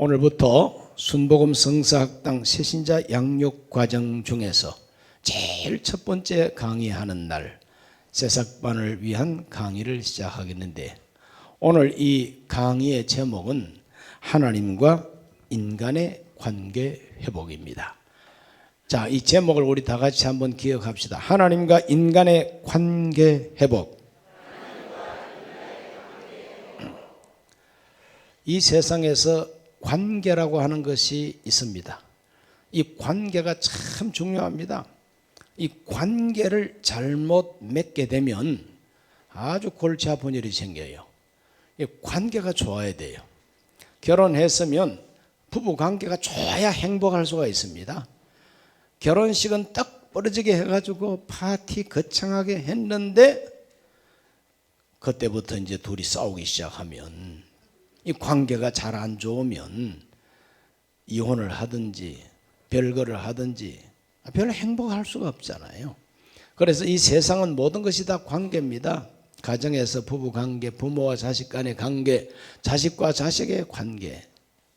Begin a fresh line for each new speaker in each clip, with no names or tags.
오늘부터 순복음 성사학당 새신자 양육 과정 중에서 제일 첫 번째 강의하는 날 새싹반을 위한 강의를 시작하겠는데, 오늘 이 강의의 제목은 하나님과 인간의 관계 회복입니다. 자, 이 제목을 우리 다 같이 한번 기억합시다. 하나님과 인간의 관계 회복. 이 세상에서 관계라고 하는 것이 있습니다. 이 관계가 참 중요합니다. 이 관계를 잘못 맺게 되면 아주 골치 아픈 일이 생겨요. 이 관계가 좋아야 돼요. 결혼했으면 부부 관계가 좋아야 행복할 수가 있습니다. 결혼식은 딱 부러지게 해가지고 파티 거창하게 했는데 그때부터 이제 둘이 싸우기 시작하면, 이 관계가 잘 안 좋으면 이혼을 하든지 별거를 하든지 별로 행복할 수가 없잖아요. 그래서 이 세상은 모든 것이 다 관계입니다. 가정에서 부부 관계, 부모와 자식 간의 관계, 자식과 자식의 관계,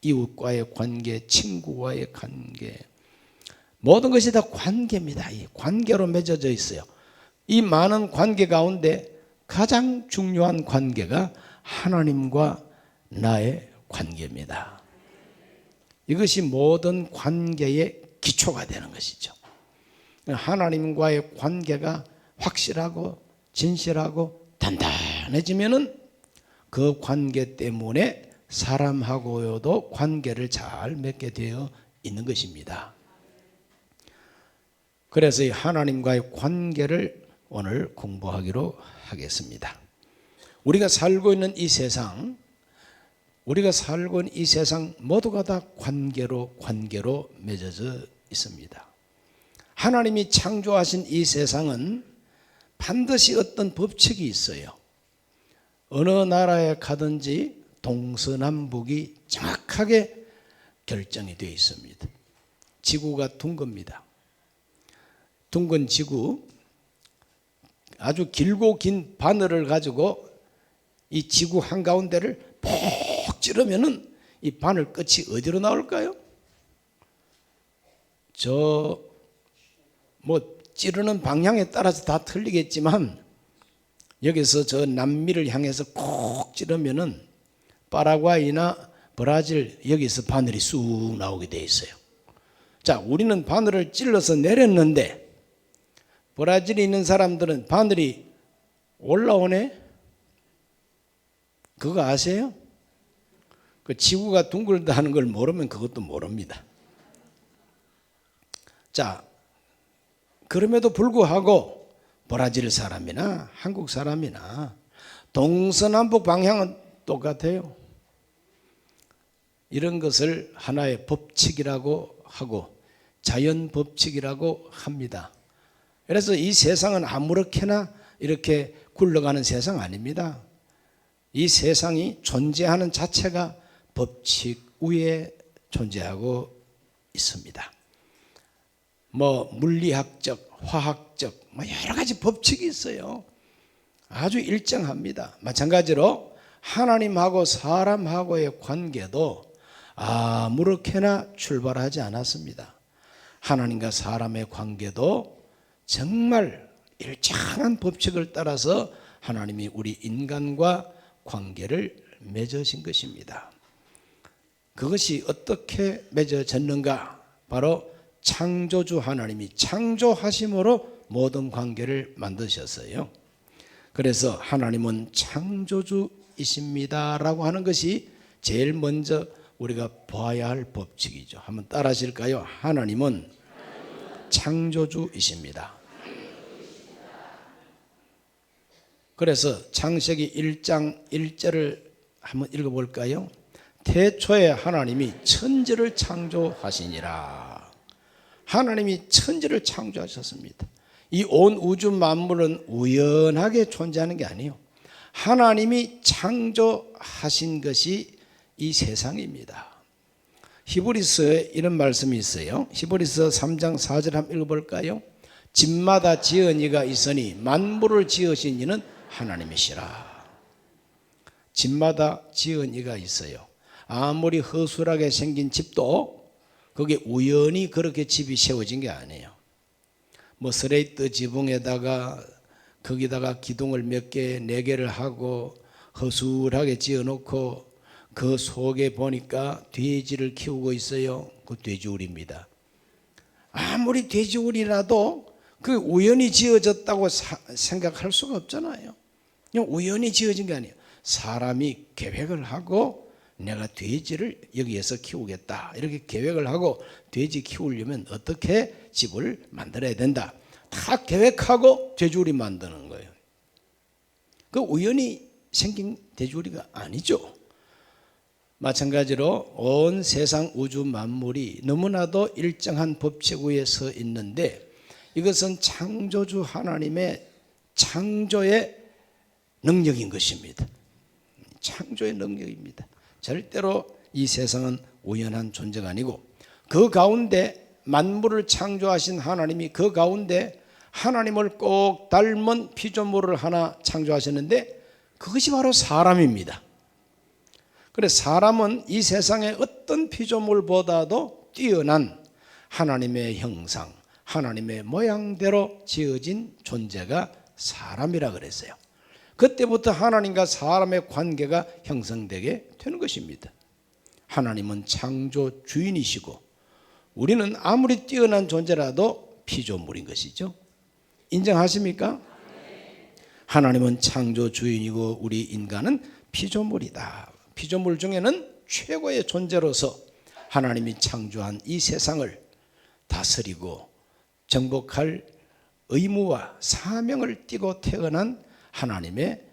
이웃과의 관계, 친구와의 관계, 모든 것이 다 관계입니다. 이 관계로 맺어져 있어요. 이 많은 관계 가운데 가장 중요한 관계가 하나님과 나의 관계입니다. 이것이 모든 관계의 기초가 되는 것이죠. 하나님과의 관계가 확실하고 진실하고 단단해지면은 그 관계 때문에 사람하고도 관계를 잘 맺게 되어 있는 것입니다. 그래서 이 하나님과의 관계를 오늘 공부하기로 하겠습니다. 우리가 살고 있는 이 세상 모두가 다 관계로 맺어져 있습니다. 하나님이 창조하신 이 세상은 반드시 어떤 법칙이 있어요. 어느 나라에 가든지 동서남북이 정확하게 결정이 되어 있습니다. 지구가 둥겁니다. 둥근 지구, 아주 길고 긴 바늘을 가지고 이 지구 한가운데를 푹 찌르면은 이 바늘 끝이 어디로 나올까요? 찌르는 방향에 따라서 다 틀리겠지만, 여기서 저 남미를 향해서 콕 찌르면은 파라과이나 브라질, 여기서 바늘이 쑥 나오게 돼 있어요. 자, 우리는 바늘을 찔러서 내렸는데 브라질에 있는 사람들은 바늘이 올라오네? 그거 아세요? 그 지구가 둥글다는 걸 모르면 그것도 모릅니다. 자, 그럼에도 불구하고 브라질 사람이나 한국 사람이나 동서남북 방향은 똑같아요. 이런 것을 하나의 법칙이라고 하고 자연 법칙이라고 합니다. 그래서 이 세상은 아무렇게나 이렇게 굴러가는 세상 아닙니다. 이 세상이 존재하는 자체가 법칙 위에 존재하고 있습니다. 물리학적, 화학적 여러 가지 법칙이 있어요. 아주 일정합니다. 마찬가지로 하나님하고 사람하고의 관계도 아무렇게나 출발하지 않았습니다. 하나님과 사람의 관계도 정말 일정한 법칙을 따라서 하나님이 우리 인간과 관계를 맺으신 것입니다. 그것이 어떻게 맺어졌는가? 바로 창조주 하나님이 창조하심으로 모든 관계를 만드셨어요. 그래서 하나님은 창조주이십니다라고 하는 것이 제일 먼저 우리가 봐야 할 법칙이죠. 한번 따라 하실까요? 하나님은 창조주이십니다. 그래서 창세기 1장 1절을 한번 읽어볼까요? 태초에 하나님이 천지를 창조하시니라. 하나님이 천지를 창조하셨습니다. 이 온 우주 만물은 우연하게 존재하는 게 아니에요. 하나님이 창조하신 것이 이 세상입니다. 히브리서에 이런 말씀이 있어요. 히브리서 3장 4절 한번 읽어볼까요? 집마다 지은 이가 있으니 만물을 지으신 이는 하나님이시라. 집마다 지은 이가 있어요. 아무리 허술하게 생긴 집도 그게 우연히 그렇게 집이 세워진 게 아니에요. 뭐 스레이트 지붕에다가 거기다가 기둥을 몇 개, 4개를 하고 허술하게 지어놓고 그 속에 보니까 돼지를 키우고 있어요. 그 돼지우리입니다. 아무리 돼지우리라도 그 우연히 지어졌다고 생각할 수가 없잖아요. 그냥 우연히 지어진 게 아니에요. 사람이 계획을 하고 내가 돼지를 여기에서 키우겠다 이렇게 계획을 하고 돼지 키우려면 어떻게 집을 만들어야 된다 다 계획하고 돼지우리 만드는 거예요. 그 우연히 생긴 돼지우리가 아니죠. 마찬가지로 온 세상 우주 만물이 너무나도 일정한 법칙 위에 서 있는데 이것은 창조주 하나님의 창조의 능력인 것입니다. 창조의 능력입니다. 절대로 이 세상은 우연한 존재가 아니고 그 가운데 만물을 창조하신 하나님이 그 가운데 하나님을 꼭 닮은 피조물을 하나 창조하셨는데 그것이 바로 사람입니다. 그래서 사람은 이 세상의 어떤 피조물보다도 뛰어난 하나님의 형상, 하나님의 모양대로 지어진 존재가 사람이라 그랬어요. 그때부터 하나님과 사람의 관계가 형성되게 되는 것입니다. 하나님은 창조 주인이시고 우리는 아무리 뛰어난 존재라도 피조물인 것이죠. 인정하십니까? 하나님은 창조 주인이고 우리 인간은 피조물이다. 피조물 중에는 최고의 존재로서 하나님이 창조한 이 세상을 다스리고 정복할 의무와 사명을 띠고 태어난 하나님의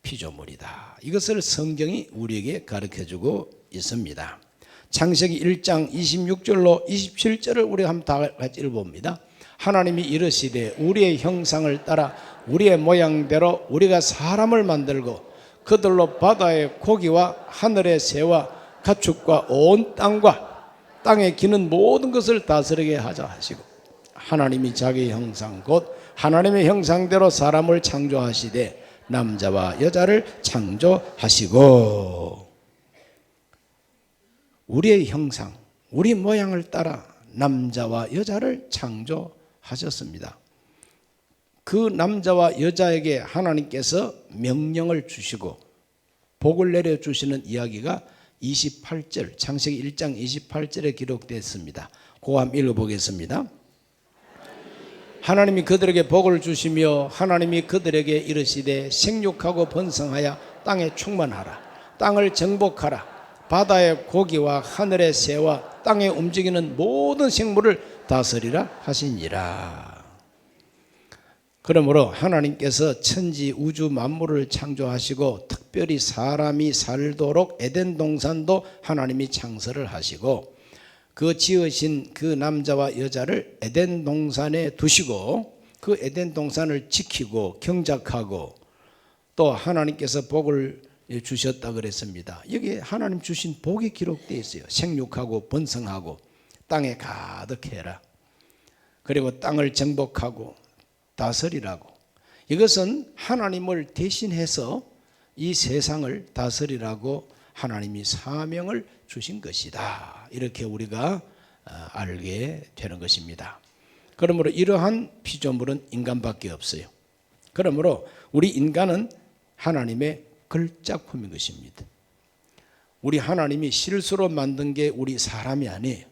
피조물이다. 이것을 성경이 우리에게 가르쳐주고 있습니다. 창세기 1장 26절로 27절을 우리가 한번 다 같이 읽어봅니다. 하나님이 이르시되 우리의 형상을 따라 우리의 모양대로 우리가 사람을 만들고 그들로 바다의 고기와 하늘의 새와 가축과 온 땅과 땅에 기는 모든 것을 다스리게 하자 하시고 하나님이 자기 형상 곧 하나님의 형상대로 사람을 창조하시되 남자와 여자를 창조하시고 우리의 형상, 우리 모양을 따라 남자와 여자를 창조하셨습니다. 그 남자와 여자에게 하나님께서 명령을 주시고 복을 내려주시는 이야기가 28절, 창세기 1장 28절에 기록되었습니다. 그거 한번 읽어보겠습니다. 하나님이 그들에게 복을 주시며 하나님이 그들에게 이르시되 생육하고 번성하여 땅에 충만하라. 땅을 정복하라. 바다의 고기와 하늘의 새와 땅에 움직이는 모든 생물을 다스리라 하시니라. 그러므로 하나님께서 천지 우주 만물을 창조하시고 특별히 사람이 살도록 에덴 동산도 하나님이 창설을 하시고 그 지으신 그 남자와 여자를 에덴 동산에 두시고 그 에덴 동산을 지키고 경작하고 또 하나님께서 복을 주셨다 그랬습니다. 여기에 하나님 주신 복이 기록되어 있어요. 생육하고 번성하고 땅에 가득해라. 그리고 땅을 정복하고 다스리라고. 이것은 하나님을 대신해서 이 세상을 다스리라고 하나님이 사명을 주신 것이다. 이렇게 우리가 알게 되는 것입니다. 그러므로 이러한 피조물은 인간밖에 없어요. 그러므로 우리 인간은 하나님의 걸작품인 것입니다. 우리 하나님이 실수로 만든 게 우리 사람이 아니에요.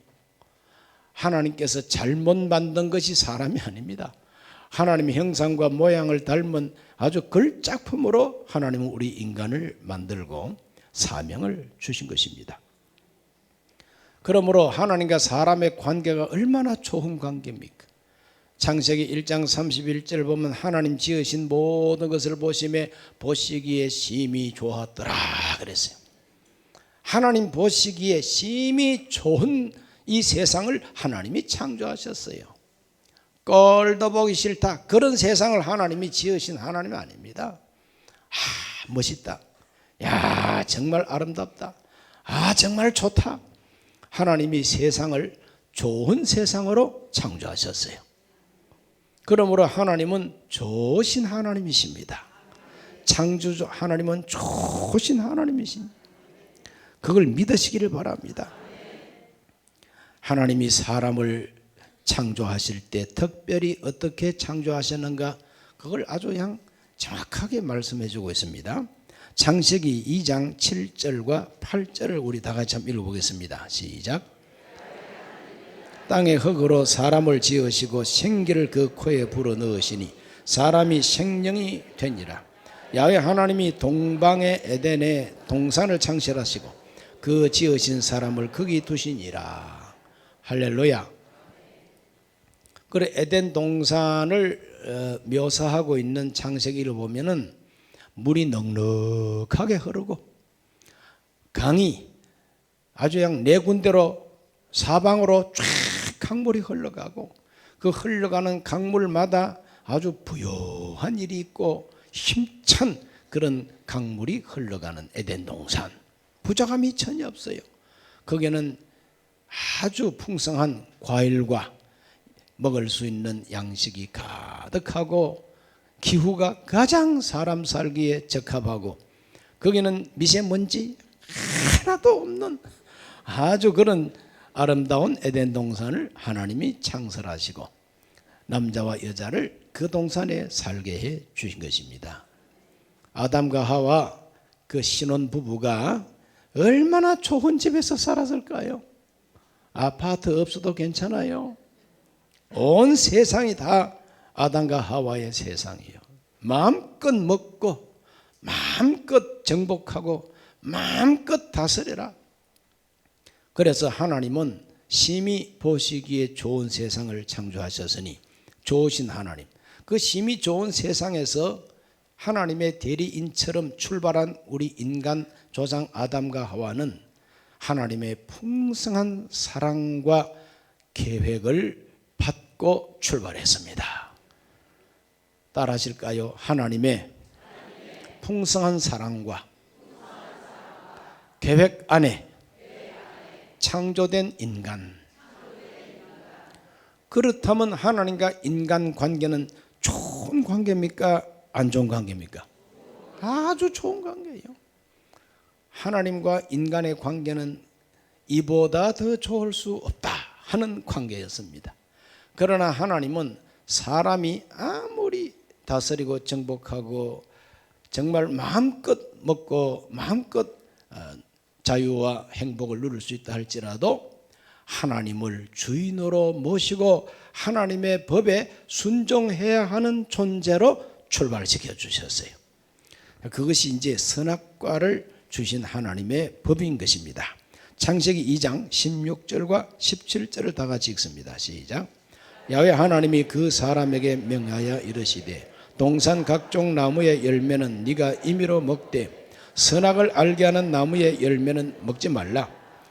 하나님께서 잘못 만든 것이 사람이 아닙니다. 하나님의 형상과 모양을 닮은 아주 걸작품으로 하나님은 우리 인간을 만들고 사명을 주신 것입니다. 그러므로 하나님과 사람의 관계가 얼마나 좋은 관계입니까? 창세기 1장 31절 보면 하나님 지으신 모든 것을 보시기에 심히 좋았더라 그랬어요. 하나님 보시기에 심히 좋은 이 세상을 하나님이 창조하셨어요. 꼴도 보기 싫다 그런 세상을 하나님이 지으신 하나님이 아닙니다. 멋있다. 야 정말 아름답다. 정말 좋다. 하나님이 세상을 좋은 세상으로 창조하셨어요. 그러므로 하나님은 좋으신 하나님이십니다. 창조주 하나님은 좋으신 하나님이십니다. 그걸 믿으시기를 바랍니다. 하나님이 사람을 창조하실 때 특별히 어떻게 창조하셨는가, 그걸 아주 그냥 정확하게 말씀해 주고 있습니다. 창세기 2장 7절과 8절을 우리 다 같이 한번 읽어보겠습니다. 시작. 땅의 흙으로 사람을 지으시고 생기를 그 코에 불어넣으시니 사람이 생명이 되니라. 야훼 하나님이 동방의 에덴에 동산을 창설하시고 그 지으신 사람을 거기 두시니라. 할렐루야. 그래, 에덴 동산을 묘사하고 있는 창세기를 보면은 물이 넉넉하게 흐르고 강이 아주 그냥 네 군데로 사방으로 쫙 강물이 흘러가고 그 흘러가는 강물마다 아주 부요한 일이 있고 힘찬 그런 강물이 흘러가는 에덴 동산. 부족함이 전혀 없어요. 거기에는 아주 풍성한 과일과 먹을 수 있는 양식이 가득하고 기후가 가장 사람 살기에 적합하고 거기는 미세먼지 하나도 없는 아주 그런 아름다운 에덴 동산을 하나님이 창설하시고 남자와 여자를 그 동산에 살게 해 주신 것입니다. 아담과 하와 그 신혼 부부가 얼마나 좋은 집에서 살았을까요? 아파트 없어도 괜찮아요. 온 세상이 다 아담과 하와의 세상이에요. 마음껏 먹고 마음껏 정복하고 마음껏 다스려라. 그래서 하나님은 심히 보시기에 좋은 세상을 창조하셨으니, 좋으신 하나님, 그 심히 좋은 세상에서 하나님의 대리인처럼 출발한 우리 인간 조상 아담과 하와는 하나님의 풍성한 사랑과 계획을 받고 출발했습니다. 따라하실까요? 하나님의 풍성한 사랑과 계획 안에 창조된 인간. 그렇다면 하나님과 인간 관계는 좋은 관계입니까? 안 좋은 관계입니까? 아주 좋은 관계예요. 하나님과 인간의 관계는 이보다 더 좋을 수 없다 하는 관계였습니다. 그러나 하나님은 사람이 아무리 다스리고 정복하고 정말 마음껏 먹고 마음껏 자유와 행복을 누릴 수 있다 할지라도 하나님을 주인으로 모시고 하나님의 법에 순종해야 하는 존재로 출발시켜 주셨어요. 그것이 이제 선악과를 주신 하나님의 법인 것입니다. 창세기 2장 16절과 17절을 다 같이 읽습니다. 시작. 야훼 하나님이 그 사람에게 명하여 이르시되 동산 각종 나무의 열매는 네가 임의로 먹되 선악을 알게 하는 나무의 열매는 먹지 말라.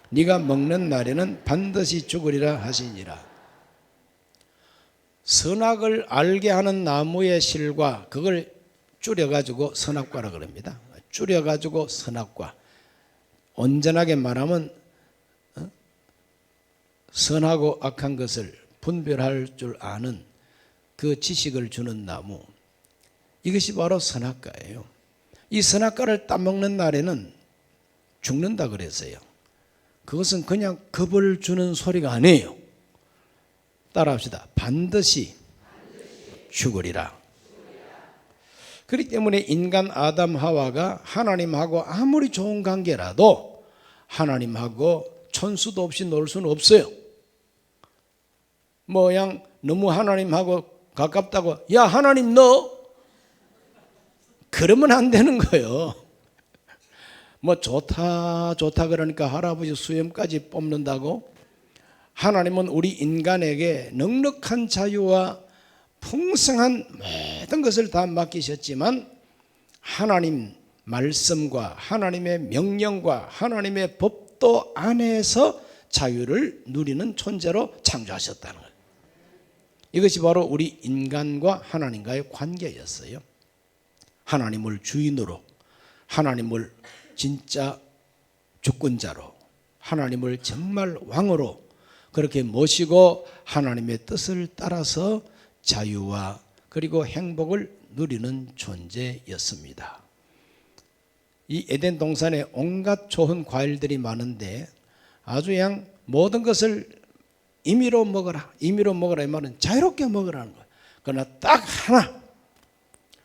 네가 먹는 날에는 반드시 죽으리라 하시니라. 선악을 알게 하는 나무의 실과 그걸 줄여가지고 선악과라 그럽니다. 줄여가지고 선악과. 온전하게 말하면 선하고 악한 것을 분별할 줄 아는 그 지식을 주는 나무, 이것이 바로 선악과예요. 이 선악과를 따먹는 날에는 죽는다 그랬어요. 그것은 그냥 겁을 주는 소리가 아니에요. 따라합시다. 반드시 죽으리라. 그렇기 때문에 인간 아담 하와가 하나님하고 아무리 좋은 관계라도 하나님하고 천수도 없이 놀 수는 없어요. 그냥 너무 하나님하고 가깝다고 야 하나님 너 그러면 안 되는 거예요. 좋다 그러니까 할아버지 수염까지 뽑는다고. 하나님은 우리 인간에게 넉넉한 자유와 풍성한 모든 것을 다 맡기셨지만 하나님 말씀과 하나님의 명령과 하나님의 법도 안에서 자유를 누리는 존재로 창조하셨다는 거예요. 이것이 바로 우리 인간과 하나님과의 관계였어요. 하나님을 주인으로, 하나님을 진짜 주권자로, 하나님을 정말 왕으로 그렇게 모시고 하나님의 뜻을 따라서 자유와 그리고 행복을 누리는 존재였습니다. 이 에덴 동산에 온갖 좋은 과일들이 많은데 아주 그냥 모든 것을 임의로 먹어라. 임의로 먹어라 이 말은 자유롭게 먹으라는 거예요. 그러나 딱 하나,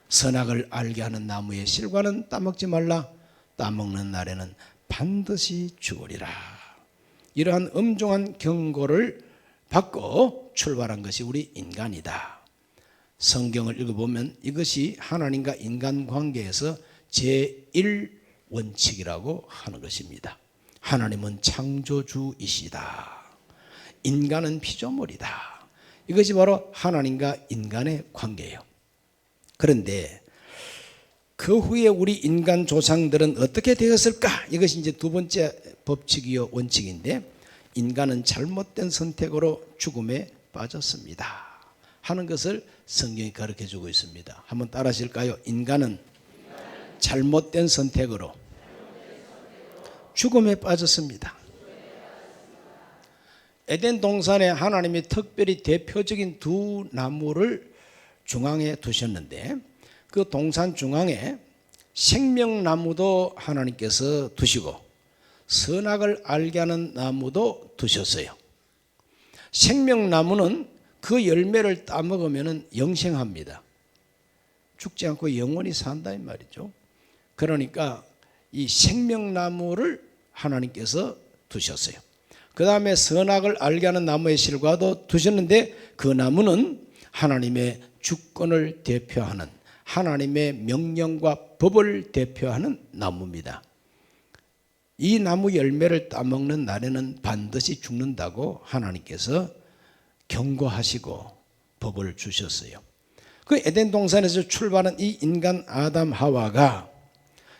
선악을 알게 하는 나무의 실과는 따먹지 말라. 따먹는 날에는 반드시 죽으리라. 이러한 엄중한 경고를 받고 출발한 것이 우리 인간이다. 성경을 읽어보면 이것이 하나님과 인간 관계에서 제1원칙이라고 하는 것입니다. 하나님은 창조주이시다. 인간은 피조물이다. 이것이 바로 하나님과 인간의 관계예요. 그런데 그 후에 우리 인간 조상들은 어떻게 되었을까? 이것이 이제 두 번째 법칙이요 원칙인데, 인간은 잘못된 선택으로 죽음에 빠졌습니다 하는 것을 성경이 가르쳐주고 있습니다. 한번 따라 하실까요? 인간은 잘못된 선택으로 죽음에 빠졌습니다. 에덴 동산에 하나님이 특별히 대표적인 두 나무를 중앙에 두셨는데, 그 동산 중앙에 생명나무도 하나님께서 두시고 선악을 알게 하는 나무도 두셨어요. 생명나무는 그 열매를 따먹으면 영생합니다. 죽지 않고 영원히 산다 이 말이죠. 그러니까 이 생명나무를 하나님께서 두셨어요. 그 다음에 선악을 알게 하는 나무의 실과도 두셨는데, 그 나무는 하나님의 주권을 대표하는, 하나님의 명령과 법을 대표하는 나무입니다. 이 나무 열매를 따먹는 날에는 반드시 죽는다고 하나님께서 경고하시고 법을 주셨어요. 그 에덴 동산에서 출발한 이 인간 아담 하와가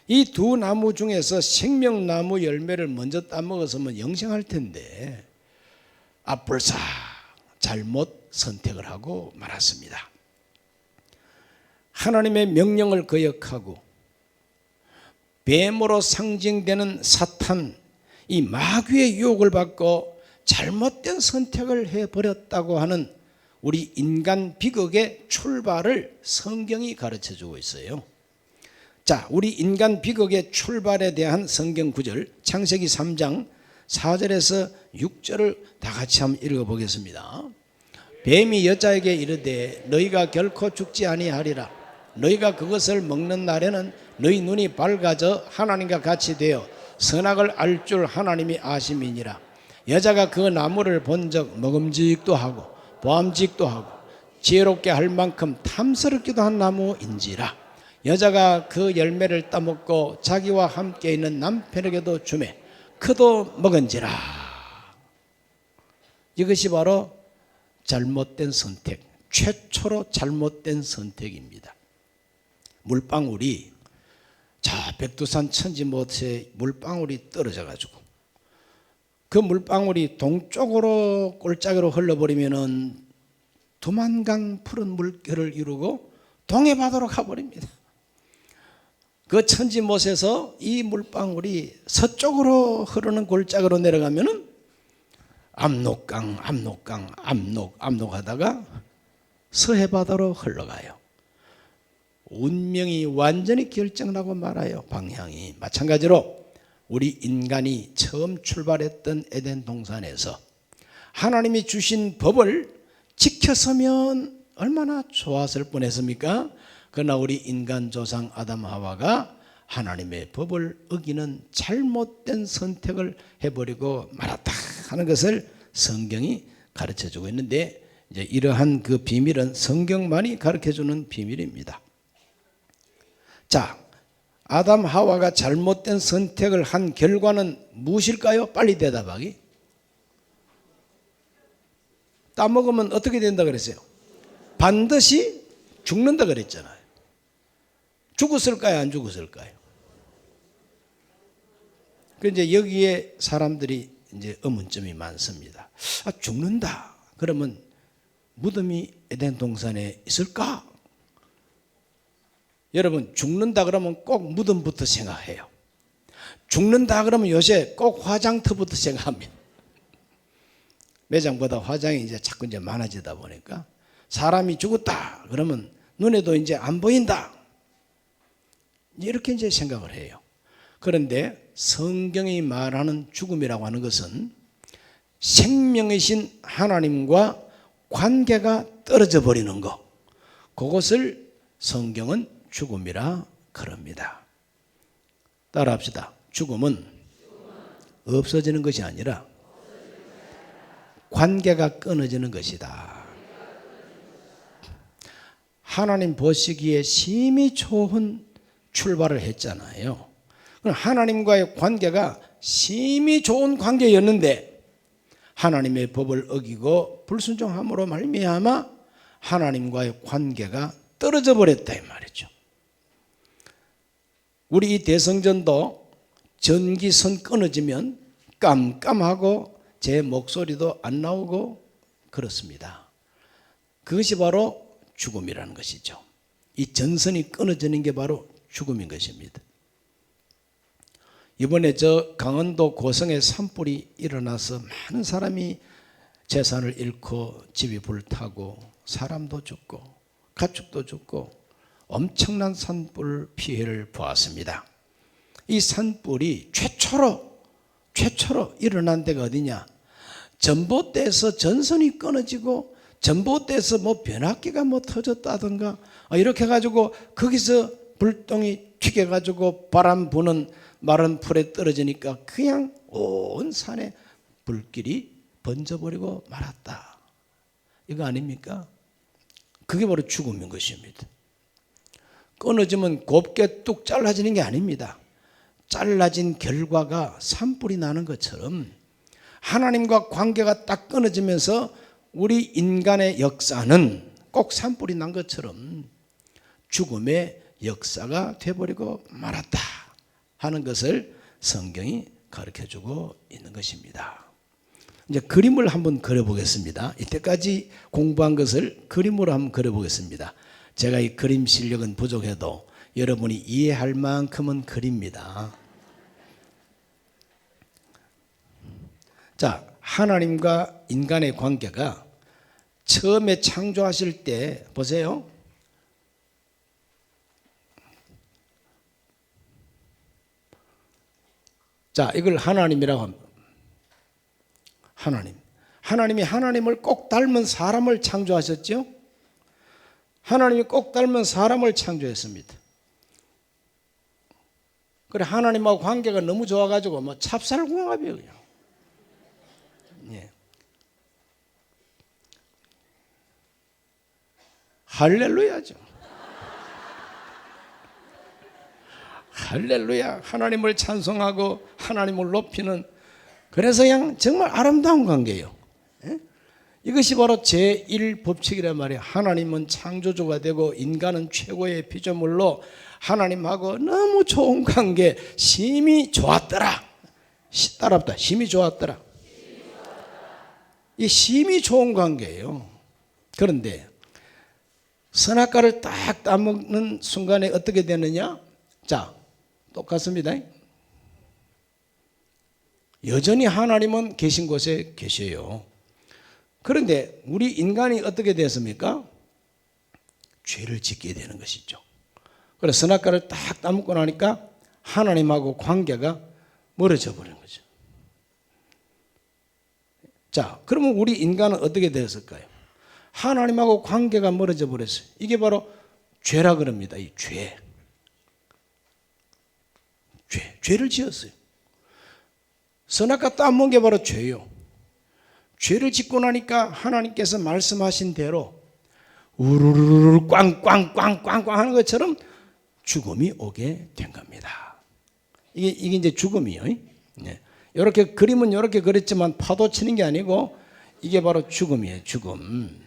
이 두 나무 중에서 생명나무 열매를 먼저 따먹었으면 영생할 텐데 앞불사 잘못 선택을 하고 말았습니다. 하나님의 명령을 거역하고 뱀으로 상징되는 사탄, 이 마귀의 유혹을 받고 잘못된 선택을 해버렸다고 하는 우리 인간 비극의 출발을 성경이 가르쳐주고 있어요. 자, 우리 인간 비극의 출발에 대한 성경 구절, 창세기 3장 4절에서 6절을 다 같이 한번 읽어보겠습니다. 뱀이 여자에게 이르되 너희가 결코 죽지 아니하리라. 너희가 그것을 먹는 날에는 너희 눈이 밝아져 하나님과 같이 되어 선악을 알 줄 하나님이 아심이니라. 여자가 그 나무를 본 적 먹음직도 하고 보암직도 하고 지혜롭게 할 만큼 탐스럽기도 한 나무인지라. 여자가 그 열매를 따먹고 자기와 함께 있는 남편에게도 주매 그도 먹은지라. 이것이 바로 잘못된 선택, 최초로 잘못된 선택입니다. 물방울이 저 백두산 천지못에 물방울이 떨어져 가지고 그 물방울이 동쪽으로 골짜기로 흘러버리면은 두만강 푸른 물결을 이루고 동해바다로 가버립니다. 그 천지못에서 이 물방울이 서쪽으로 흐르는 골짜기로 내려가면은 압록강 하다가 서해바다로 흘러가요. 운명이 완전히 결정나고 말아요. 방향이. 마찬가지로 우리 인간이 처음 출발했던 에덴 동산에서 하나님이 주신 법을 지켰으면 얼마나 좋았을 뻔했습니까? 그러나 우리 인간 조상 아담 하와가 하나님의 법을 어기는 잘못된 선택을 해버리고 말았다 하는 것을 성경이 가르쳐주고 있는데, 이제 이러한 그 비밀은 성경만이 가르쳐주는 비밀입니다. 자, 아담 하와가 잘못된 선택을 한 결과는 무엇일까요? 빨리 대답하기. 따먹으면 어떻게 된다 그랬어요? 반드시 죽는다 그랬잖아요. 죽었을까요? 안 죽었을까요? 그런데 여기에 사람들이 이제 의문점이 많습니다. 아, 죽는다. 그러면 무덤이 에덴 동산에 있을까? 여러분, 죽는다 그러면 꼭 무덤부터 생각해요. 죽는다 그러면 요새 꼭 화장터부터 생각합니다. 매장보다 화장이 이제 자꾸 이제 많아지다 보니까 사람이 죽었다 그러면 눈에도 이제 안 보인다, 이렇게 이제 생각을 해요. 그런데 성경이 말하는 죽음이라고 하는 것은 생명이신 하나님과 관계가 떨어져 버리는 것, 그것을 성경은 죽음이라 그럽니다. 따라합시다. 죽음은 없어지는 것이 아니라 관계가 끊어지는 것이다. 하나님 보시기에 심히 좋은 출발을 했잖아요. 하나님과의 관계가 심히 좋은 관계였는데 하나님의 법을 어기고 불순종함으로 말미암아 하나님과의 관계가 떨어져 버렸다 이 말이죠. 우리 이 대성전도 전기선 끊어지면 깜깜하고 제 목소리도 안 나오고 그렇습니다. 그것이 바로 죽음이라는 것이죠. 이 전선이 끊어지는 게 바로 죽음인 것입니다. 이번에 저 강원도 고성에 산불이 일어나서 많은 사람이 재산을 잃고 집이 불타고 사람도 죽고 가축도 죽고 엄청난 산불 피해를 보았습니다. 이 산불이 최초로 일어난 데가 어디냐? 전봇대에서 전선이 끊어지고 전봇대에서 뭐 변압기가 뭐 터졌다든가 이렇게 해가지고 거기서 불똥이 튀겨가지고 바람 부는 마른 풀에 떨어지니까 그냥 온 산에 불길이 번져버리고 말았다. 이거 아닙니까? 그게 바로 죽음인 것입니다. 끊어지면 곱게 뚝 잘라지는 게 아닙니다. 잘라진 결과가 산불이 나는 것처럼 하나님과 관계가 딱 끊어지면서 우리 인간의 역사는 꼭 산불이 난 것처럼 죽음의 역사가 되어버리고 말았다 하는 것을 성경이 가르쳐주고 있는 것입니다. 이제 그림을 한번 그려보겠습니다. 이때까지 공부한 것을 그림으로 한번 그려보겠습니다. 제가 이 그림 실력은 부족해도 여러분이 이해할 만큼은 그립니다. 자, 하나님과 인간의 관계가 처음에 창조하실 때 보세요. 자, 이걸 하나님이라고 합니다. 하나님이 하나님을 꼭 닮은 사람을 창조하셨죠? 하나님이 꼭 닮은 사람을 창조했습니다. 그래, 하나님하고 관계가 너무 좋아가지고 뭐 찹쌀궁합이에요. 그냥. 예. 할렐루야죠. 할렐루야. 하나님을 찬송하고 하나님을 높이는, 그래서 그냥 정말 아름다운 관계예요. 예? 이것이 바로 제1법칙이란 말이에요. 하나님은 창조주가 되고 인간은 최고의 피조물로 하나님하고 너무 좋은 관계, 심히 좋았더라. 따라합다. 심히 좋았더라. 이 심히 좋은 관계예요. 그런데 선악과를 딱 따먹는 순간에 어떻게 되느냐? 자, 똑같습니다. 여전히 하나님은 계신 곳에 계셔요. 그런데 우리 인간이 어떻게 됐습니까? 죄를 짓게 되는 것이죠. 그래서 선악과를 딱 따먹고 나니까 하나님하고 관계가 멀어져 버린 거죠. 자, 그러면 우리 인간은 어떻게 되었을까요? 하나님하고 관계가 멀어져 버렸어요. 이게 바로 죄라 그럽니다. 이 죄. 죄를 지었어요. 선악과 따먹은 게 바로 죄요. 죄를 짓고 나니까 하나님께서 말씀하신 대로 우르르르 꽝꽝꽝꽝꽝 하는 것처럼 죽음이 오게 된 겁니다. 이게 이제 죽음이에요. 네. 이렇게 그림은 이렇게 그렸지만 파도 치는 게 아니고 이게 바로 죽음이에요. 죽음.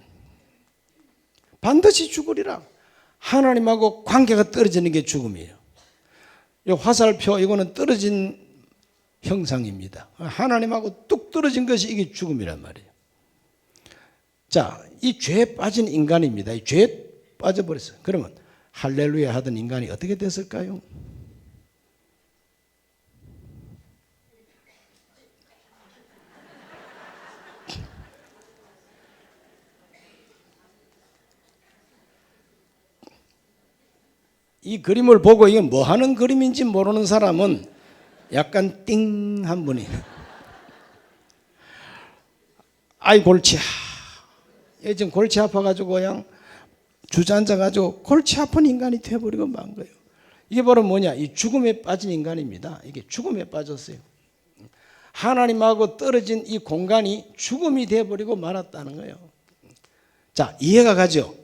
반드시 죽으리라. 하나님하고 관계가 떨어지는 게 죽음이에요. 이 화살표 이거는 떨어진 형상입니다. 하나님하고 뚝 떨어진 것이 이게 죽음이란 말이에요. 자, 이 죄에 빠진 인간입니다. 이 죄에 빠져버렸어요. 그러면 할렐루야 하던 인간이 어떻게 됐을까요? 이 그림을 보고 이게 뭐 하는 그림인지 모르는 사람은 약간 띵 한 분이 아이 골치야. 요즘 골치 아파가지고 그냥 주저앉아가지고 골치 아픈 인간이 돼버리고 만 거예요. 이게 바로 뭐냐? 이 죽음에 빠진 인간입니다. 이게 죽음에 빠졌어요. 하나님하고 떨어진 이 공간이 죽음이 돼버리고 말았다는 거예요. 자, 이해가 가죠?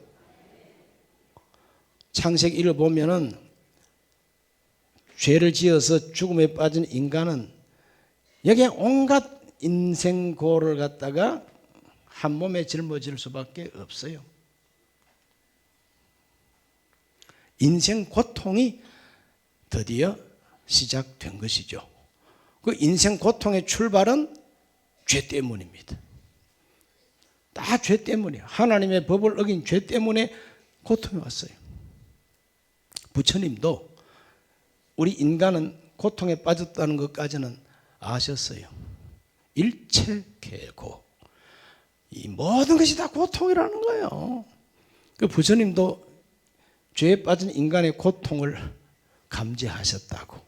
창세기 1을 보면은 죄를 지어서 죽음에 빠진 인간은 여기에 온갖 인생고를 갖다가 한 몸에 짊어질 수밖에 없어요. 인생 고통이 드디어 시작된 것이죠. 그 인생 고통의 출발은 죄 때문입니다. 다 죄 때문이에요. 하나님의 법을 어긴 죄 때문에 고통이 왔어요. 부처님도 우리 인간은 고통에 빠졌다는 것까지는 아셨어요. 일체계고 이 모든 것이 다 고통이라는 거예요. 그 부처님도 죄에 빠진 인간의 고통을 감지하셨다고.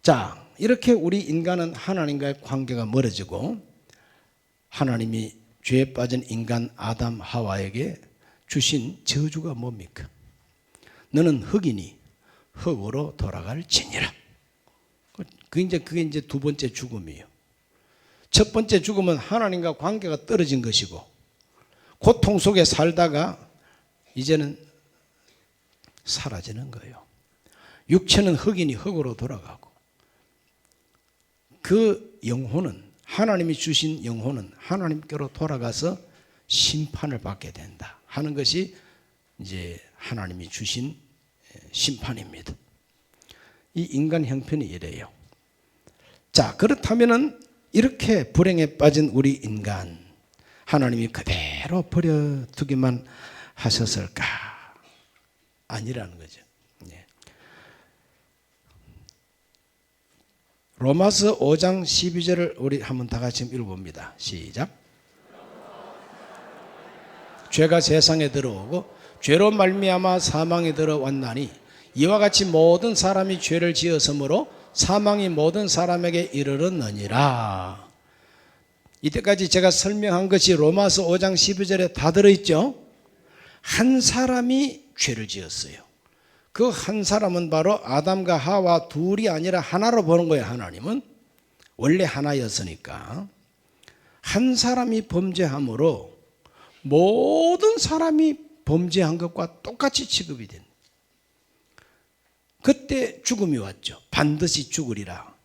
자, 이렇게 우리 인간은 하나님과의 관계가 멀어지고 하나님이 죄에 빠진 인간 아담 하와에게 주신 저주가 뭡니까? 너는 흙이니 흙으로 돌아갈지니라. 그게 이제 두 번째 죽음이에요. 첫 번째 죽음은 하나님과 관계가 떨어진 것이고 고통 속에 살다가 이제는 사라지는 거예요. 육체는 흙이니 흙으로 돌아가고 그 영혼은 하나님이 주신 영혼은 하나님께로 돌아가서 심판을 받게 된다 하는 것이 이제 하나님이 주신 심판입니다. 이 인간 형편이 이래요. 자, 그렇다면은 이렇게 불행에 빠진 우리 인간 하나님이 그대로 버려두기만 하셨을까? 아니라는 거죠. 로마서 5장 12절을 우리 한번 다 같이 읽어봅니다. 시작. 죄가 세상에 들어오고 죄로 말미암아 사망에 들어왔나니 이와 같이 모든 사람이 죄를 지었으므로 사망이 모든 사람에게 이르렀느니라. 이때까지 제가 설명한 것이 로마서 5장 12절에 다 들어있죠. 한 사람이 죄를 지었어요. 그 한 사람은 바로 아담과 하와 둘이 아니라 하나로 보는 거예요. 하나님은 원래 하나였으니까 한 사람이 범죄함으로 모든 사람이 범죄한 것과 똑같이 취급이 된. 그때 죽음이 왔죠. 반드시 죽으리라.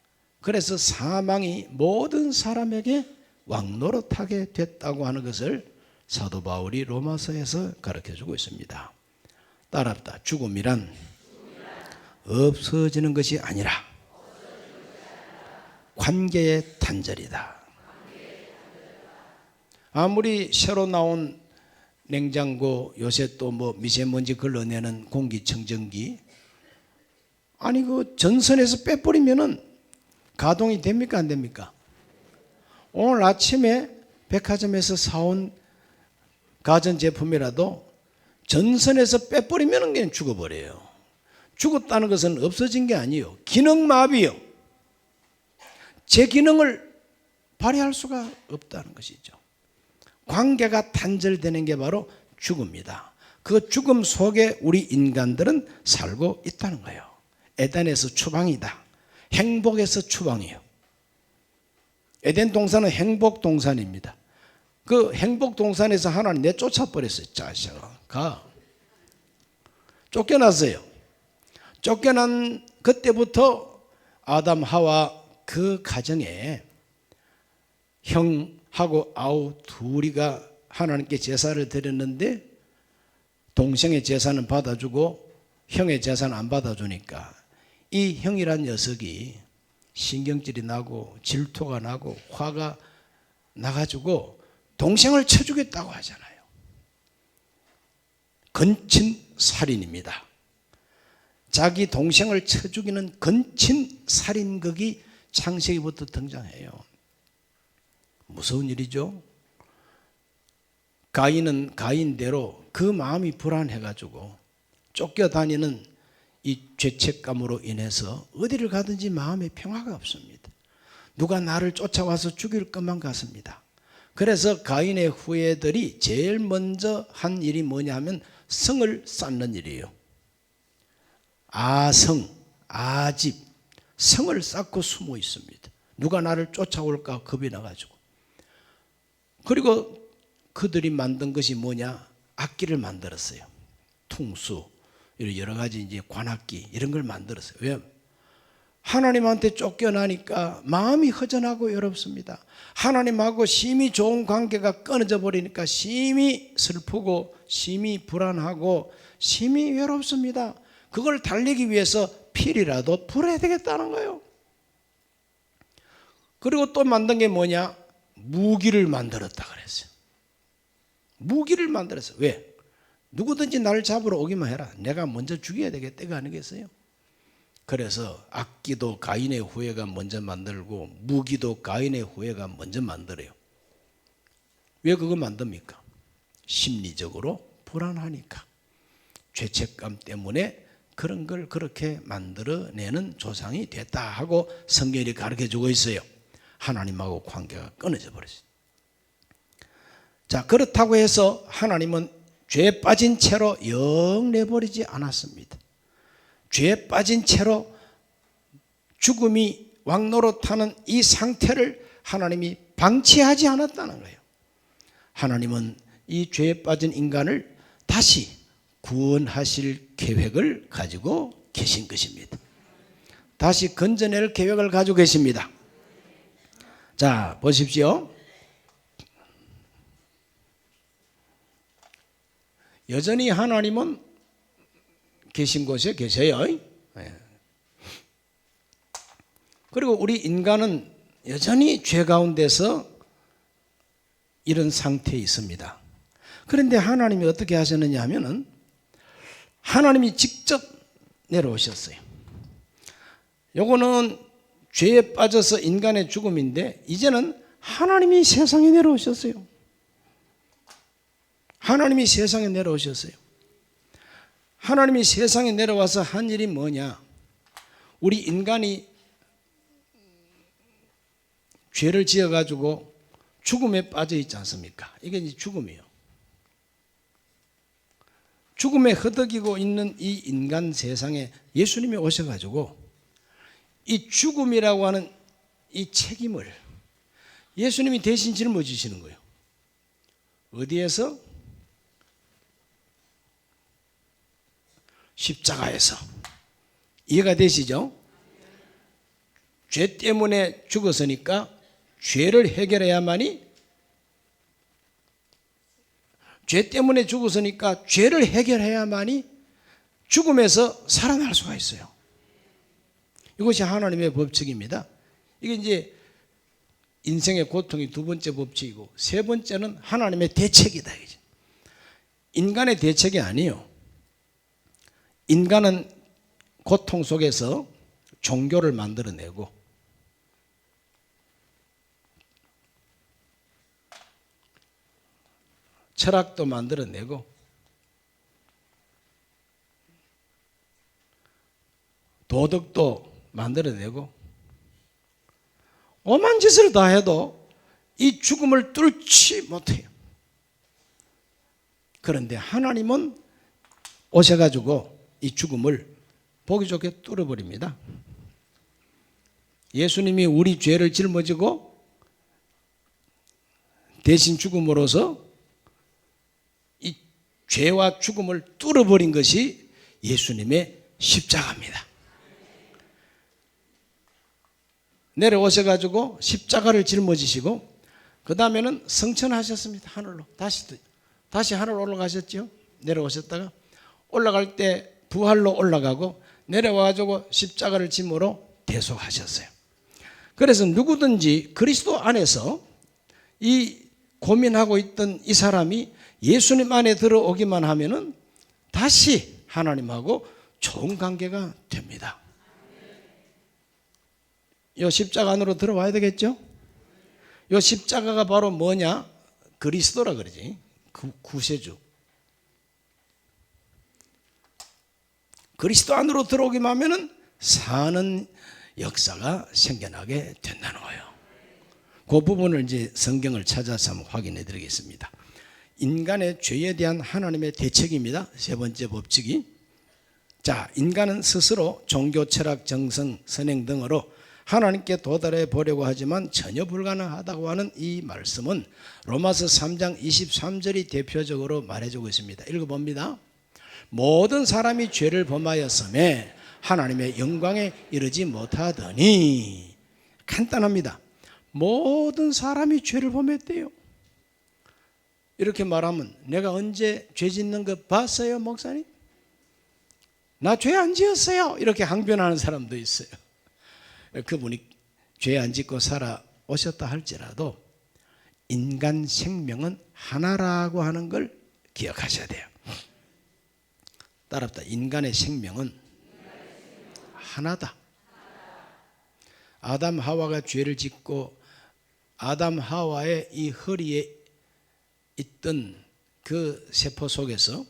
그래서 사망이 모든 사람에게 왕노릇하게 됐다고 하는 것을 사도 바울이 로마서에서 가르쳐주고 있습니다. 따라합니다. 죽음이란 없어지는 것이 아니라 관계의 단절이다. 아무리 새로 나온 냉장고, 요새 또 뭐 미세먼지 걸러내는 공기청정기, 아니 그 전선에서 빼버리면은 가동이 됩니까 안 됩니까? 오늘 아침에 백화점에서 사온 가전제품이라도 전선에서 빼버리면 그냥 죽어버려요. 죽었다는 것은 없어진 게 아니에요. 기능마비요. 제 기능을 발휘할 수가 없다는 것이죠. 관계가 단절되는 게 바로 죽음이다. 그 죽음 속에 우리 인간들은 살고 있다는 거예요. 에덴에서 추방이다. 행복에서 추방이에요. 에덴 동산은 행복 동산입니다. 그 행복 동산에서 하나님 내쫓아버렸어요. 자식아 가. 쫓겨났어요. 쫓겨난 그때부터 아담 하와 그 가정에 형하고 아우 둘이가 하나님께 제사를 드렸는데 동생의 제사는 받아주고 형의 제사는 안 받아주니까 이 형이란 녀석이 신경질이 나고 질투가 나고 화가 나가지고 동생을 쳐주겠다고 하잖아요. 건친살인입니다. 자기 동생을 쳐 죽이는 건친살인극이 창세기부터 등장해요. 무서운 일이죠. 가인은 가인대로 그 마음이 불안해가지고 쫓겨다니는 이 죄책감으로 인해서 어디를 가든지 마음에 평화가 없습니다. 누가 나를 쫓아와서 죽일 것만 같습니다. 그래서 가인의 후예들이 제일 먼저 한 일이 뭐냐 하면 성을 쌓는 일이에요. 아성, 아집, 성을 쌓고 숨어 있습니다. 누가 나를 쫓아올까 겁이 나가지고. 그리고 그들이 만든 것이 뭐냐? 악기를 만들었어요. 퉁수, 여러 가지 이제 관악기 이런 걸 만들었어요. 왜? 하나님한테 쫓겨나니까 마음이 허전하고 외롭습니다. 하나님하고 심히 좋은 관계가 끊어져 버리니까 심히 슬프고 심히 불안하고 심히 외롭습니다. 그걸 달래기 위해서 필이라도 불어야 되겠다는 거예요. 그리고 또 만든 게 뭐냐? 무기를 만들었다 그랬어요. 무기를 만들었어요. 왜? 누구든지 나를 잡으러 오기만 해라. 내가 먼저 죽여야 되겠다가 아니겠어요? 그래서 악기도 가인의 후예가 먼저 만들고 무기도 가인의 후예가 먼저 만들어요. 왜 그거 만듭니까? 심리적으로 불안하니까. 죄책감 때문에 그런 걸 그렇게 만들어내는 조상이 됐다 하고 성경이 가르쳐주고 있어요. 하나님하고 관계가 끊어져 버렸어요. 자, 그렇다고 해서 하나님은 죄에 빠진 채로 영 내버리지 않았습니다. 죄에 빠진 채로 죽음이 왕노릇하는 이 상태를 하나님이 방치하지 않았다는 거예요. 하나님은 이 죄에 빠진 인간을 다시 구원하실 계획을 가지고 계신 것입니다. 다시 건져낼 계획을 가지고 계십니다. 자, 보십시오. 여전히 하나님은 계신 곳에 계셔요. 그리고 우리 인간은 여전히 죄 가운데서 이런 상태에 있습니다. 그런데 하나님이 어떻게 하셨느냐 하면은 하나님이 직접 내려오셨어요. 요거는 죄에 빠져서 인간의 죽음인데 이제는 하나님이 세상에 내려오셨어요. 하나님이 세상에 내려오셨어요. 하나님이 세상에 내려와서 한 일이 뭐냐? 우리 인간이 죄를 지어가지고 죽음에 빠져 있지 않습니까? 이게 이제 죽음이에요. 죽음에 허덕이고 있는 이 인간 세상에 예수님이 오셔가지고 이 죽음이라고 하는 이 책임을 예수님이 대신 짊어지시는 거예요. 어디에서? 십자가에서. 이해가 되시죠? 죄 때문에 죽었으니까 죄를 해결해야만이, 죄 때문에 죽었으니까 죄를 해결해야만이 죽음에서 살아날 수가 있어요. 이것이 하나님의 법칙입니다. 이게 이제 인생의 고통이 두 번째 법칙이고, 세 번째는 하나님의 대책이다. 인간의 대책이 아니에요. 인간은 고통 속에서 종교를 만들어내고 철학도 만들어내고 도덕도 만들어내고 오만 짓을 다 해도 이 죽음을 뚫지 못해요. 그런데 하나님은 오셔가지고 이 죽음을 보기 좋게 뚫어버립니다. 예수님이 우리 죄를 짊어지고 대신 죽음으로써 이 죄와 죽음을 뚫어버린 것이 예수님의 십자가입니다. 내려오셔가지고 십자가를 짊어지시고 그 다음에는 승천하셨습니다. 하늘로. 다시 하늘 올라가셨죠. 내려오셨다가 올라갈 때 부활로 올라가고 내려와가지고 십자가를 짐으로 대속하셨어요. 그래서 누구든지 그리스도 안에서 이 고민하고 있던 이 사람이 예수님 안에 들어오기만 하면은 다시 하나님하고 좋은 관계가 됩니다. 이 십자가 안으로 들어와야 되겠죠? 이 십자가가 바로 뭐냐? 그리스도라 그러지. 구세주. 그리스도 안으로 들어오기만 하면은 사는 역사가 생겨나게 된다는 거예요. 그 부분을 이제 성경을 찾아서 한번 확인해 드리겠습니다. 인간의 죄에 대한 하나님의 대책입니다. 세 번째 법칙이, 자, 인간은 스스로 종교, 철학, 정성, 선행 등으로 하나님께 도달해 보려고 하지만 전혀 불가능하다고 하는 이 말씀은 로마서 3장 23절이 대표적으로 말해주고 있습니다. 읽어봅니다. 모든 사람이 죄를 범하였음에 하나님의 영광에 이르지 못하더니, 간단합니다. 모든 사람이 죄를 범했대요. 이렇게 말하면 내가 언제 죄 짓는 거 봤어요, 목사님? 나 죄 안 지었어요. 이렇게 항변하는 사람도 있어요. 그분이 죄 안 짓고 살아오셨다 할지라도 인간 생명은 하나라고 하는 걸 기억하셔야 돼요. 따라합니다. 인간의 생명은 하나다. 아담 하와가 죄를 짓고 아담 하와의 이 허리에 있던 그 세포 속에서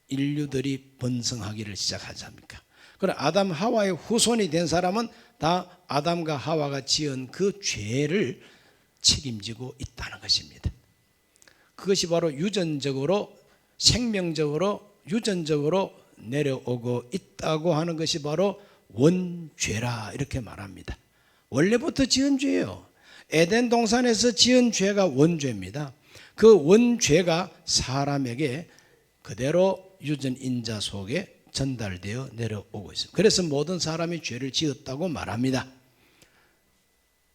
인류들이 번성하기를 시작하지 않습니까? 그럼 아담 하와의 후손이 된 사람은 다 아담과 하와가 지은 그 죄를 책임지고 있다는 것입니다. 그것이 바로 유전적으로, 생명적으로, 유전적으로 내려오고 있다고 하는 것이 바로 원죄라 이렇게 말합니다. 원래부터 지은 죄예요. 에덴 동산에서 지은 죄가 원죄입니다. 그 원죄가 사람에게 그대로 유전 인자 속에 전달되어 내려오고 있습니다. 그래서 모든 사람이 죄를 지었다고 말합니다.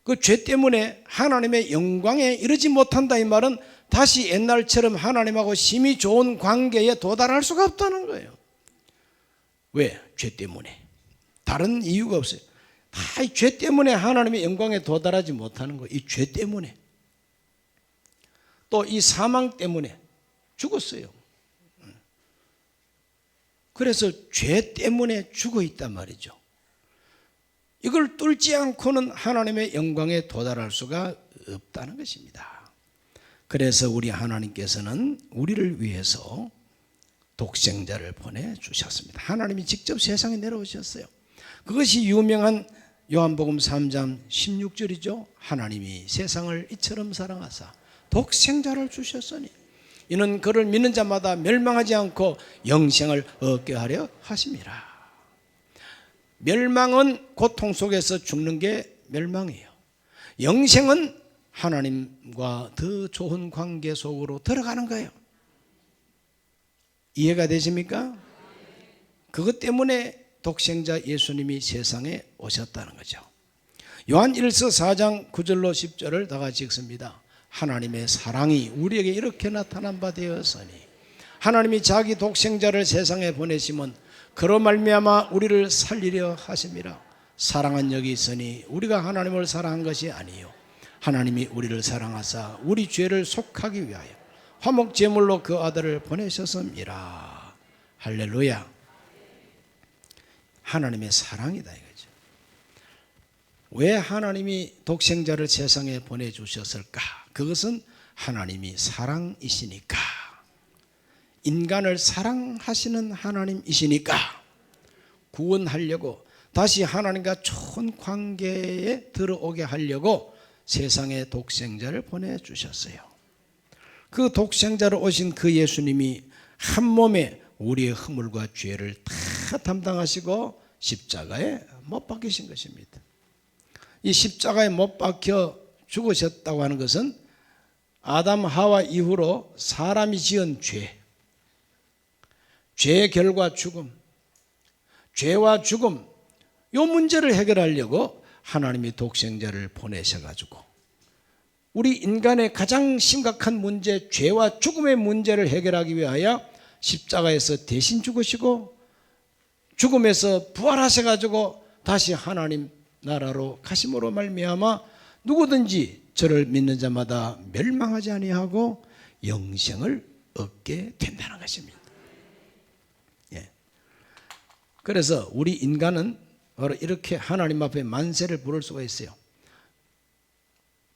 그 죄 때문에 하나님의 영광에 이르지 못한다, 이 말은 다시 옛날처럼 하나님하고 심히 좋은 관계에 도달할 수가 없다는 거예요. 왜? 죄 때문에. 다른 이유가 없어요. 다 이 죄 때문에 하나님의 영광에 도달하지 못하는 거예요. 이 죄 때문에. 또 이 사망 때문에 죽었어요. 그래서 죄 때문에 죽어 있단 말이죠. 이걸 뚫지 않고는 하나님의 영광에 도달할 수가 없다는 것입니다. 그래서 우리 하나님께서는 우리를 위해서 독생자를 보내주셨습니다. 하나님이 직접 세상에 내려오셨어요. 그것이 유명한 요한복음 3장 16절이죠. 하나님이 세상을 이처럼 사랑하사 독생자를 주셨으니 이는 그를 믿는 자마다 멸망하지 않고 영생을 얻게 하려 하심이라. 멸망은 고통 속에서 죽는 게 멸망이에요. 영생은 하나님과 더 좋은 관계 속으로 들어가는 거예요. 이해가 되십니까? 그것 때문에 독생자 예수님이 세상에 오셨다는 거죠. 요한 1서 4장 9절로 10절을 다 같이 읽습니다. 하나님의 사랑이 우리에게 이렇게 나타난 바 되었으니 하나님이 자기 독생자를 세상에 보내심은 그로 말미암아 우리를 살리려 하심이라. 사랑은 여기 있으니 우리가 하나님을 사랑한 것이 아니요 하나님이 우리를 사랑하사 우리 죄를 속하기 위하여 화목 제물로 그 아들을 보내셨음이라. 할렐루야. 하나님의 사랑이다 이거죠. 왜 하나님이 독생자를 세상에 보내주셨을까? 그것은 하나님이 사랑이시니까, 인간을 사랑하시는 하나님이시니까 구원하려고, 다시 하나님과 좋은 관계에 들어오게 하려고 세상에 독생자를 보내주셨어요. 그 독생자로 오신 그 예수님이 한 몸에 우리의 허물과 죄를 다 담당하시고 십자가에 못 박히신 것입니다. 이 십자가에 못 박혀 죽으셨다고 하는 것은 아담 하와 이후로 사람이 지은 죄의 결과 죽음, 죄와 죽음, 이 문제를 해결하려고 하나님이 독생자를 보내셔가지고 우리 인간의 가장 심각한 문제, 죄와 죽음의 문제를 해결하기 위하여 십자가에서 대신 죽으시고 죽음에서 부활하셔가지고 다시 하나님 나라로 가심으로 말미암아 누구든지 저를 믿는 자마다 멸망하지 아니하고 영생을 얻게 된다는 것입니다. 예. 그래서 우리 인간은 바로 이렇게 하나님 앞에 만세를 부를 수가 있어요.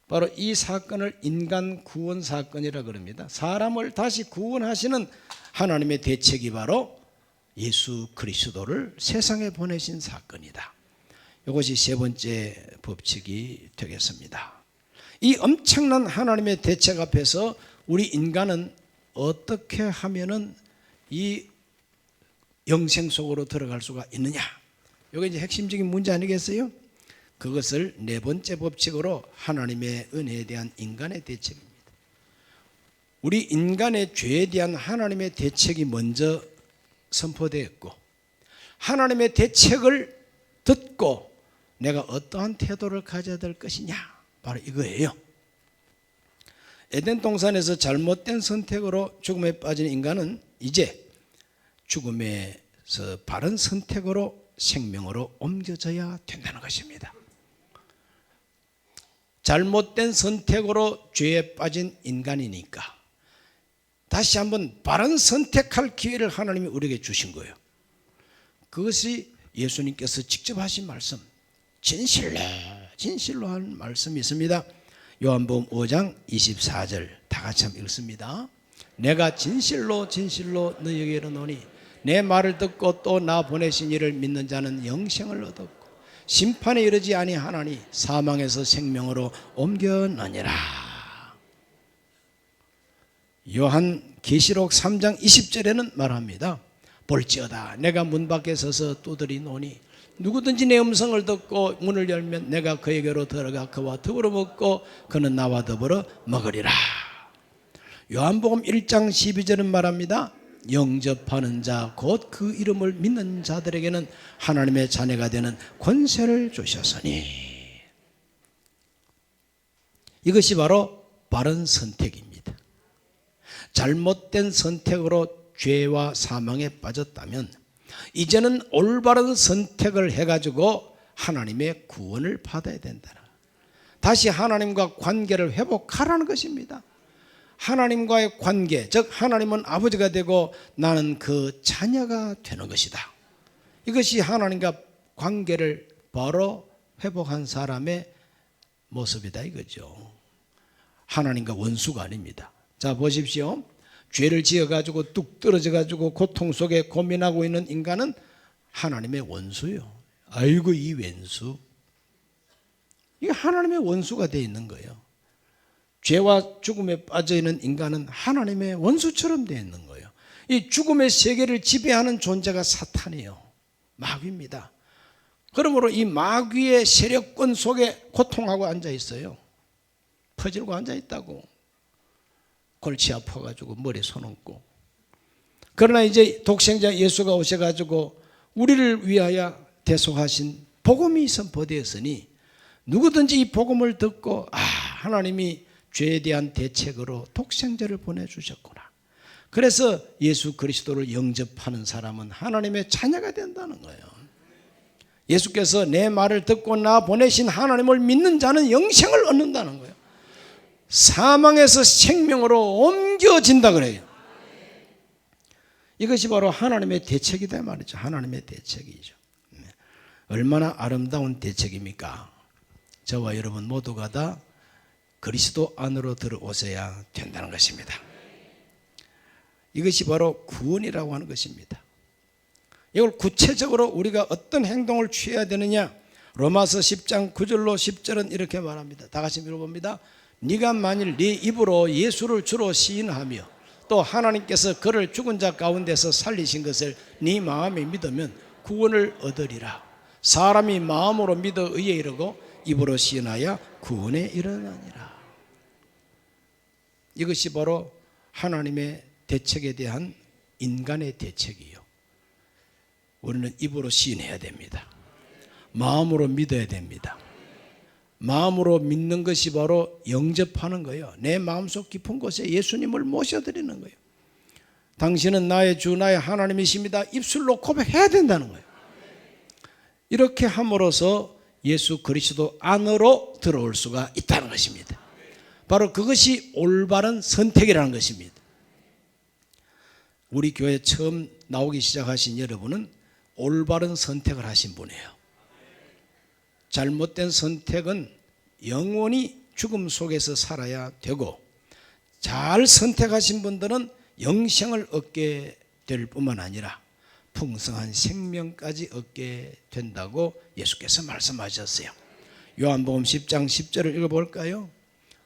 바로 이 사건을 인간 구원 사건이라 그럽니다. 사람을 다시 구원하시는 하나님의 대책이 바로 예수 그리스도를 세상에 보내신 사건이다. 이것이 세 번째 법칙이 되겠습니다. 이 엄청난 하나님의 대책 앞에서 우리 인간은 어떻게 하면은 이 영생 속으로 들어갈 수가 있느냐? 이게 이제 핵심적인 문제 아니겠어요? 그것을 네 번째 법칙으로 하나님의 은혜에 대한 인간의 대책입니다. 우리 인간의 죄에 대한 하나님의 대책이 먼저 선포되었고, 하나님의 대책을 듣고 내가 어떠한 태도를 가져야 될 것이냐, 바로 이거예요. 에덴 동산에서 잘못된 선택으로 죽음에 빠진 인간은 이제 죽음에서 바른 선택으로 생명으로 옮겨져야 된다는 것입니다. 잘못된 선택으로 죄에 빠진 인간이니까 다시 한번 바른 선택할 기회를 하나님이 우리에게 주신 거예요. 그것이 예수님께서 직접 하신 말씀, 진실로 한 말씀이 있습니다. 요한복음 5장 24절 다 같이 한번 읽습니다. 내가 진실로 너희에게 이르노니 내 말을 듣고 또 나 보내신 이를 믿는 자는 영생을 얻었고 심판에 이르지 아니하나니 사망에서 생명으로 옮겨나니라. 요한 계시록 3장 20절에는 말합니다. 볼지어다 내가 문 밖에 서서 두드리노니 누구든지 내 음성을 듣고 문을 열면 내가 그에게로 들어가 그와 더불어 먹고 그는 나와 더불어 먹으리라. 요한복음 1장 12절은 말합니다. 영접하는 자 곧 그 이름을 믿는 자들에게는 하나님의 자녀가 되는 권세를 주셨으니. 이것이 바로 바른 선택입니다. 잘못된 선택으로 죄와 사망에 빠졌다면 이제는 올바른 선택을 해가지고 하나님의 구원을 받아야 된다. 다시 하나님과 관계를 회복하라는 것입니다. 하나님과의 관계, 즉 하나님은 아버지가 되고 나는 그 자녀가 되는 것이다. 이것이 하나님과 관계를 바로 회복한 사람의 모습이다 이거죠. 하나님과 원수가 아닙니다. 자 보십시오. 죄를 지어가지고 뚝 떨어져가지고 고통 속에 고민하고 있는 인간은 하나님의 원수요. 아이고 이 왼수. 이게 하나님의 원수가 되어 있는 거예요. 죄와 죽음에 빠져있는 인간은 하나님의 원수처럼 되어 있는 거예요. 이 죽음의 세계를 지배하는 존재가 사탄이에요. 마귀입니다. 그러므로 이 마귀의 세력권 속에 고통하고 앉아 있어요. 퍼질고 앉아 있다고. 골치 아파가지고 머리에 손 얹고. 그러나 이제 독생자 예수가 오셔가지고 우리를 위하여 대속하신 복음이 선포되었으니 누구든지 이 복음을 듣고 하나님이 죄에 대한 대책으로 독생자를 보내주셨구나. 그래서 예수 그리스도를 영접하는 사람은 하나님의 자녀가 된다는 거예요. 예수께서 내 말을 듣고 나 보내신 하나님을 믿는 자는 영생을 얻는다는 거예요. 사망에서 생명으로 옮겨진다 그래요. 이것이 바로 하나님의 대책이다 말이죠. 하나님의 대책이죠. 얼마나 아름다운 대책입니까? 저와 여러분 모두가 다 그리스도 안으로 들어오셔야 된다는 것입니다. 이것이 바로 구원이라고 하는 것입니다. 이걸 구체적으로 우리가 어떤 행동을 취해야 되느냐? 로마서 10장 9절로 10절은 이렇게 말합니다. 다 같이 읽어봅니다. 네가 만일 네 입으로 예수를 주로 시인하며 또 하나님께서 그를 죽은 자 가운데서 살리신 것을 네 마음에 믿으면 구원을 얻으리라. 사람이 마음으로 믿어 의에 이르고 입으로 시인하여 구원에 이르느니라. 이것이 바로 하나님의 대책에 대한 인간의 대책이에요. 우리는 입으로 시인해야 됩니다. 마음으로 믿어야 됩니다. 마음으로 믿는 것이 바로 영접하는 거예요. 내 마음속 깊은 곳에 예수님을 모셔드리는 거예요. 당신은 나의 주 나의 하나님이십니다. 입술로 고백해야 된다는 거예요. 이렇게 함으로써 예수 그리스도 안으로 들어올 수가 있다는 것입니다. 바로 그것이 올바른 선택이라는 것입니다. 우리 교회 처음 나오기 시작하신 여러분은 올바른 선택을 하신 분이에요. 잘못된 선택은 영원히 죽음 속에서 살아야 되고, 잘 선택하신 분들은 영생을 얻게 될 뿐만 아니라 풍성한 생명까지 얻게 된다고 예수께서 말씀하셨어요. 요한복음 10장 10절을 읽어볼까요?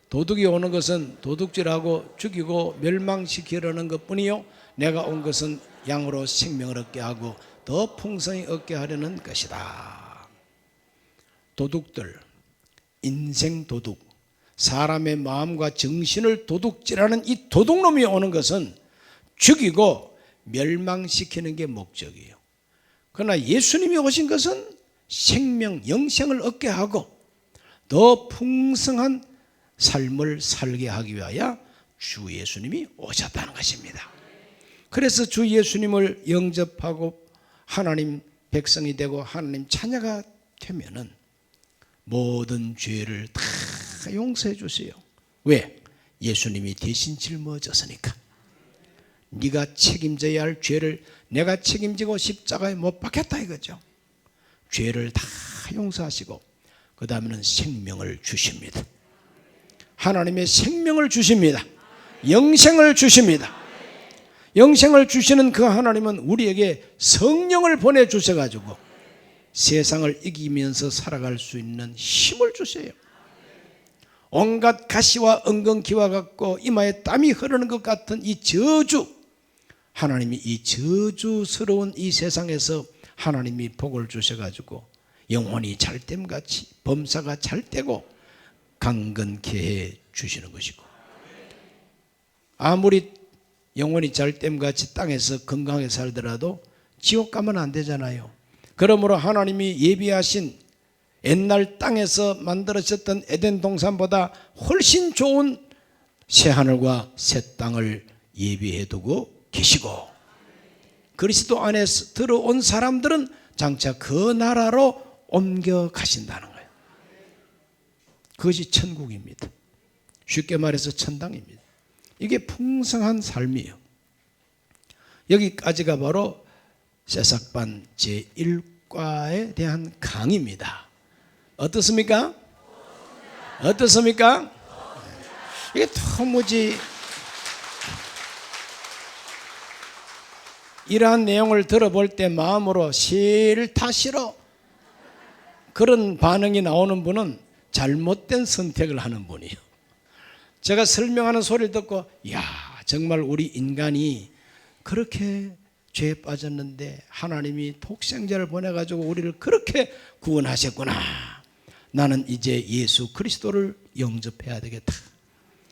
도둑이 오는 것은 도둑질하고 죽이고 멸망시키려는 것뿐이요 내가 온 것은 양으로 생명을 얻게 하고 더 풍성히 얻게 하려는 것이다. 도둑들, 인생 도둑, 사람의 마음과 정신을 도둑질하는 이 도둑놈이 오는 것은 죽이고 멸망시키는 게 목적이에요. 그러나 예수님이 오신 것은 생명, 영생을 얻게 하고 더 풍성한 삶을 살게 하기 위하여 주 예수님이 오셨다는 것입니다. 그래서 주 예수님을 영접하고 하나님 백성이 되고 하나님 자녀가 되면은 모든 죄를 다 용서해 주세요. 왜? 예수님이 대신 짊어졌으니까. 네가 책임져야 할 죄를 내가 책임지고 십자가에 못 박혔다 이거죠. 죄를 다 용서하시고 그 다음에는 생명을 주십니다. 하나님의 생명을 주십니다. 영생을 주십니다. 영생을 주시는 그 하나님은 우리에게 성령을 보내주셔가지고 세상을 이기면서 살아갈 수 있는 힘을 주세요. 온갖 가시와 엉겅퀴와 같고 이마에 땀이 흐르는 것 같은 이 저주, 하나님이 이 저주스러운 이 세상에서 하나님이 복을 주셔가지고 영혼이 잘됨같이 범사가 잘되고 강건케 해 주시는 것이고, 아무리 영혼이 잘됨같이 땅에서 건강하게 살더라도 지옥 가면 안 되잖아요. 그러므로 하나님이 예비하신 옛날 땅에서 만들어졌던 에덴 동산보다 훨씬 좋은 새하늘과 새 땅을 예비해 두고 계시고, 그리스도 안에 들어온 사람들은 장차 그 나라로 옮겨 가신다는 거예요. 그것이 천국입니다. 쉽게 말해서 천당입니다. 이게 풍성한 삶이에요. 여기까지가 바로 새싹반 제1과에 대한 강의입니다. 어떻습니까? 어떻습니까? 이게 도무지 이러한 내용을 들어볼 때 마음으로 싫다 싫어 그런 반응이 나오는 분은 잘못된 선택을 하는 분이에요. 제가 설명하는 소리를 듣고 야 정말 우리 인간이 그렇게 죄에 빠졌는데 하나님이 독생자를 보내가지고 우리를 그렇게 구원하셨구나. 나는 이제 예수 그리스도를 영접해야 되겠다.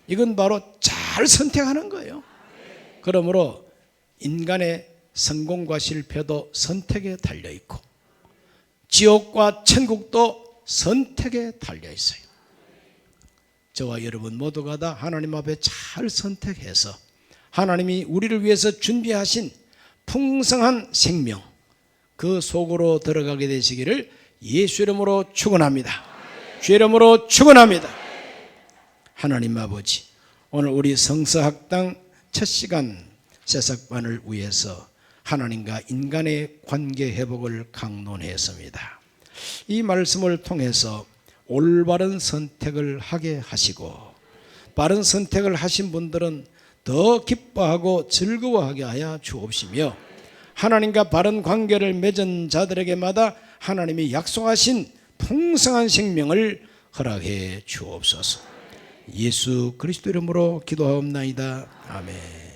이건 바로 잘 선택하는 거예요. 그러므로 인간의 성공과 실패도 선택에 달려있고 지옥과 천국도 선택에 달려있어요. 저와 여러분 모두가 다 하나님 앞에 잘 선택해서 하나님이 우리를 위해서 준비하신 풍성한 생명 그 속으로 들어가게 되시기를 예수 이름으로 축원합니다. 주 이름으로 축원합니다. 하나님 아버지, 오늘 우리 성서학당 첫 시간 새싹반을 위해서 하나님과 인간의 관계 회복을 강론했습니다. 이 말씀을 통해서 올바른 선택을 하게 하시고 바른 선택을 하신 분들은 더 기뻐하고 즐거워하게 하여 주옵시며 하나님과 바른 관계를 맺은 자들에게마다 하나님이 약속하신 풍성한 생명을 허락해 주옵소서. 예수 그리스도 이름으로 기도하옵나이다. 아멘.